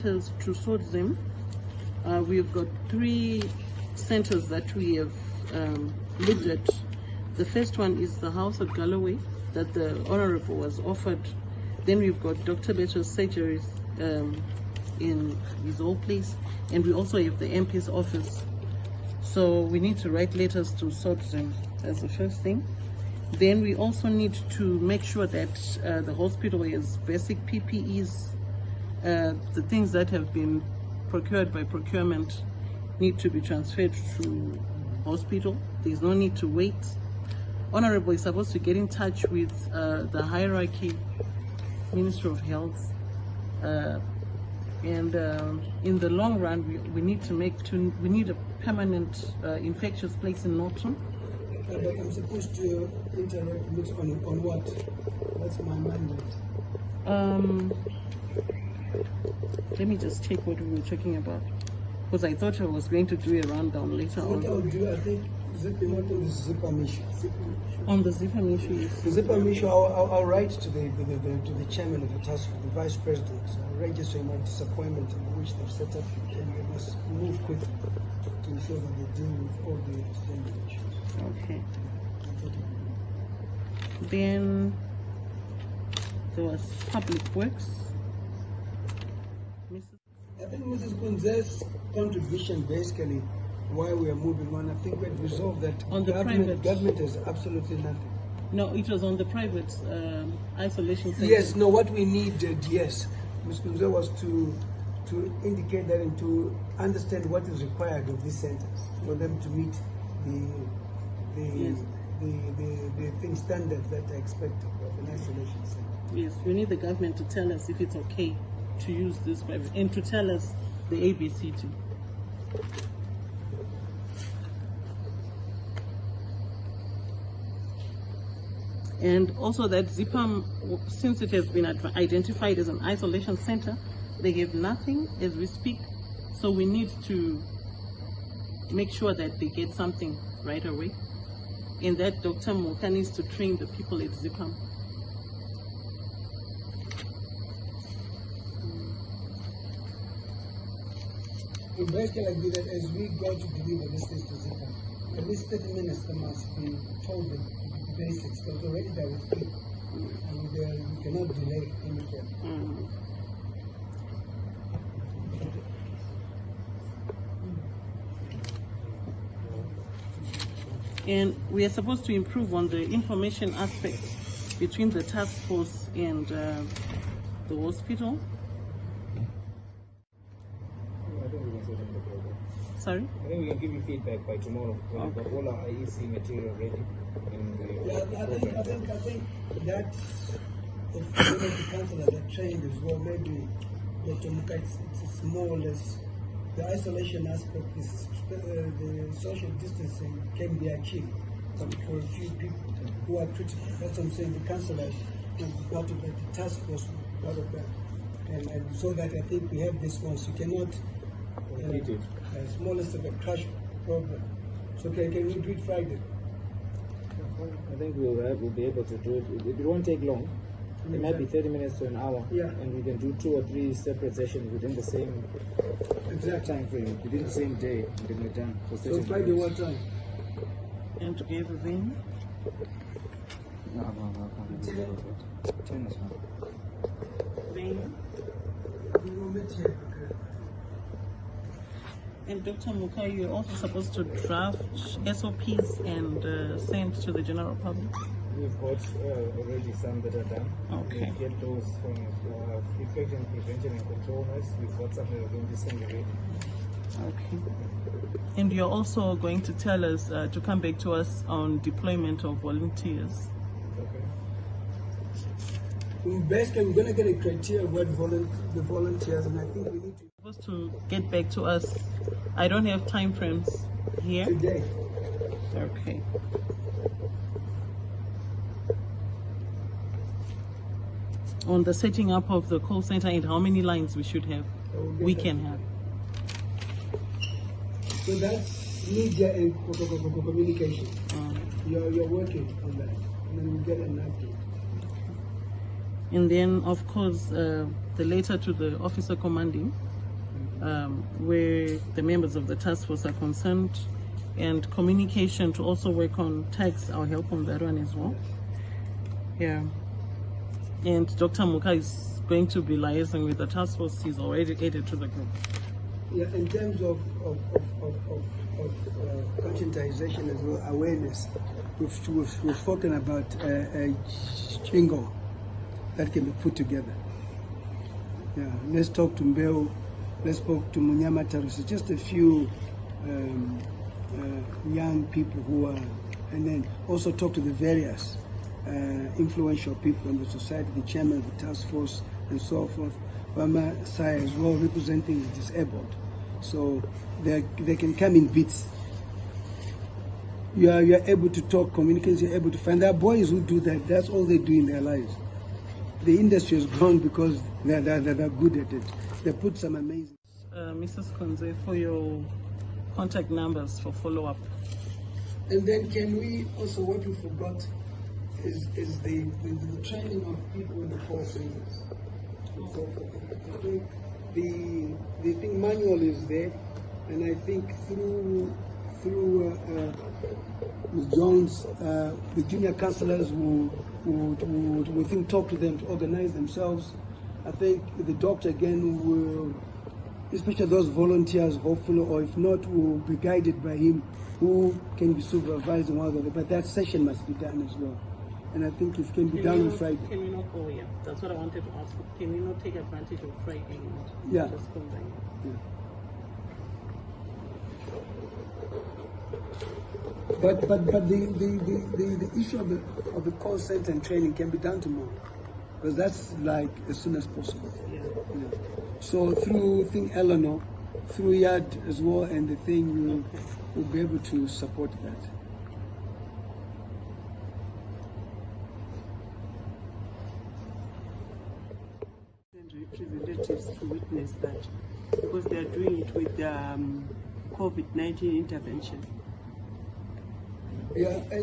letters to sort them. We've got 3 centers that we have looked at. The first one is the house at Galloway that the Honorable was offered. Then we've got Dr. Better's surgeries in his old place, and we also have the MP's office. So we need to write letters to sort them. That's the first thing. Then we also need to make sure that the hospital has basic PPEs. The things that have been procured by procurement need to be transferred to hospital. There's no need to wait. Honorable is supposed to get in touch with the hierarchy, Ministry of Health, and in the long run, we need to we need a permanent infectious place in Norton. But I'm supposed to interact on what? That's my mandate. Let me just check what we were talking about, because I thought I was going to do a rundown later on. What I'll do, I think, not on the ZIPAM issue. On the ZIPAM issue, yes. The ZIPAM issue, I'll write to the chairman of the task force, the vice president, register my disappointment in which they've set up, and they must move quickly to ensure that they deal with all the extended issues. Okay. Then there was public works. I think Mrs. Kunze's contribution basically why we are moving on. I think we had resolved that on the government has absolutely nothing. No, it was on the private isolation center. Yes, no, what we needed, yes, Ms. Kunze was to indicate that and to understand what is required of these centers for them to meet the thing standards that are expected of an isolation center. Yes, we need the government to tell us if it's okay to use this private, and to tell us the ABC too. And also that ZIPAM, since it has been identified as an isolation center, they have nothing as we speak. So we need to make sure that they get something right away. And that Dr. Moka needs to train the people at ZIPAM. It basically like that as we go to deliver this thing to ZIPAM, at least 30 minutes they must be told the basics, but already there with people, and we cannot delay anything. And we are supposed to improve on the information aspect between the task force and the hospital. Sorry? I think we can give you feedback by tomorrow when we've got all our IEC material ready. I think that if the councillors are trained as well, maybe Dr. Muka, it's more or less the isolation aspect is the social distancing can be achieved, but for a few people who are critical. That's what I'm saying. The councillors will be part of that, the task force will be part of that, and so that I think we have this once. You cannot. It's more or less of a crash problem. So can we do it Friday? I think we'll be able to do it. It won't take long. It might be 30 minutes to an hour. Yeah. And we can do 2 or 3 separate sessions within the same time frame, within the same day, and we're done. So Friday what time? And together then? No. 10 is fine. Then? We will meet here. And Dr. Muka, you're also supposed to draft SOPs and send to the general public? We've got already some that are done. Okay. We get those from infection prevention and control nurse. We've got some that are going to send already. Okay. And you're also going to tell us to come back to us on deployment of volunteers. Okay. Basically, we're going to get a criteria of what the volunteers, and I think we need to. Supposed to get back to us. I don't have time frames here. Today. Okay. On the setting up of the call center and how many lines we should have, we can have. So that's media and communication. You're working on that, and then we get an update. And then, of course, the letter to the officer commanding where the members of the task force are concerned, and communication to also work on tags. I'll help on that one as well. Yeah. And Dr. Muka is going to be liaising with the task force. He's already added to the group. Yeah, in terms of conscientization as well, awareness, we've spoken about a jingle that can be put together. Yeah, let's talk to Mbeo, let's talk to Munyama Tarusi, just a few young people who are, and then also talk to the various influential people in the society, the chairman of the task force and so forth. Bama Sai as well, representing the disabled. So they can come in bits. You are able to talk, communicate, you're able to find. There are boys who do that. That's all they do in their lives. The industry has grown because they're good at it. They put some amazing. Mrs. Konze, for your contact numbers for follow-up. And then can we also, what we forgot is the training of people in the call centers. So I think the thing manual is there, and I think through Ms. Jones, the junior councillors would think talk to them to organize themselves. I think the doctor again will, especially those volunteers, hopefully, or if not, will be guided by him, who can be supervised and whatever. But that session must be done as well. And I think it can be done on Friday. Can we not go here? That's what I wanted to ask. Can we not take advantage of Friday and Yeah. just combine? Yeah. But the issue of the call center and training can be done tomorrow, because that's like as soon as possible. Yeah. Yeah. So through Eleanor, through Yad as well, and the thing we'll be able to support that. Representatives to witness that, because they are doing it with COVID-19 intervention. Yeah, I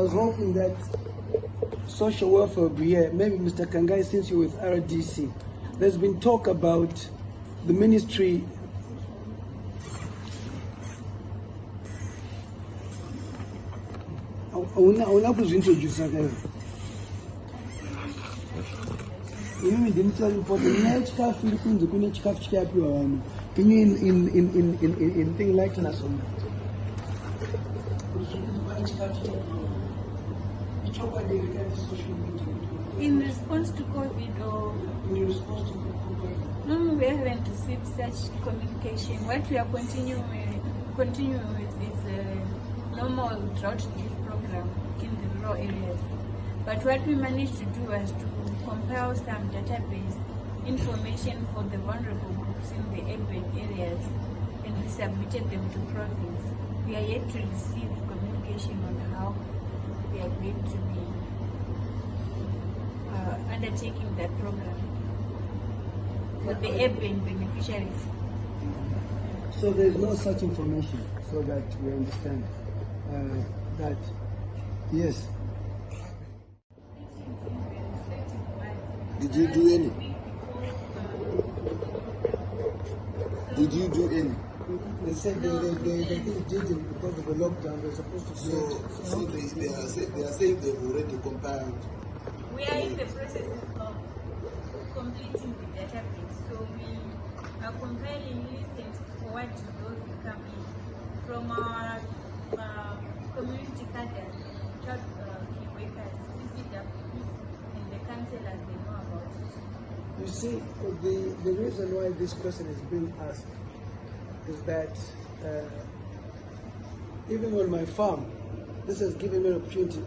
was hoping that social welfare will be here. Maybe Mr. Kangai, since you're with RDC, there's been talk about the ministry. I want to introduce again. Even the military report, can you in thing like that? In response to COVID, or In response to COVID? no, we haven't received such communication. What we are continuing with is a normal drought relief program in the rural areas. But what we managed to do was to compile some database information for the vulnerable groups in the urban areas, and we submitted them to province. We are yet to receive communication on how we are going to be undertaking that program for the urban beneficiaries. So there is no such information, so that we understand that, yes. Did you do any? Did you do any? They said they didn't because of the lockdown. They're supposed to do it. So they are saying they've already compiled. We are in the process of completing the database, so we are compiling listings for what those who come in from our community cadres, child key workers, CCW, and the councillors. They know about it. You see, the reason why this question is being asked is that even on my farm, this has given me an opportunity.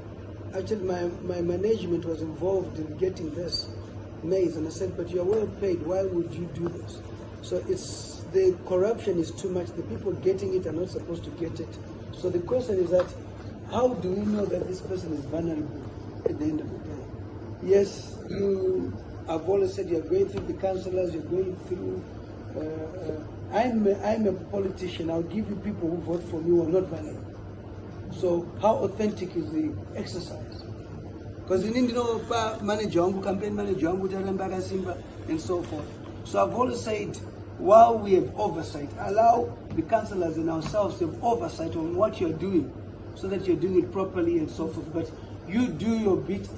Actually, my management was involved in getting this maize, and I said, but you're well paid, why would you do this? So it's, the corruption is too much. The people getting it are not supposed to get it. So the question is that, how do we know that this person is vulnerable at the end of the day? Yes, you have always said you're going through the councillors, you're going through, I'm a politician. I'll give you people who vote for me who are not vulnerable. So how authentic is the exercise? Because you need to know manager wangu, campaign manager wangu, Tarambaka Simba, and so forth. So I've always said, while we have oversight, allow the councillors and ourselves to have oversight on what you're doing, so that you're doing it properly and so forth. But you do your bit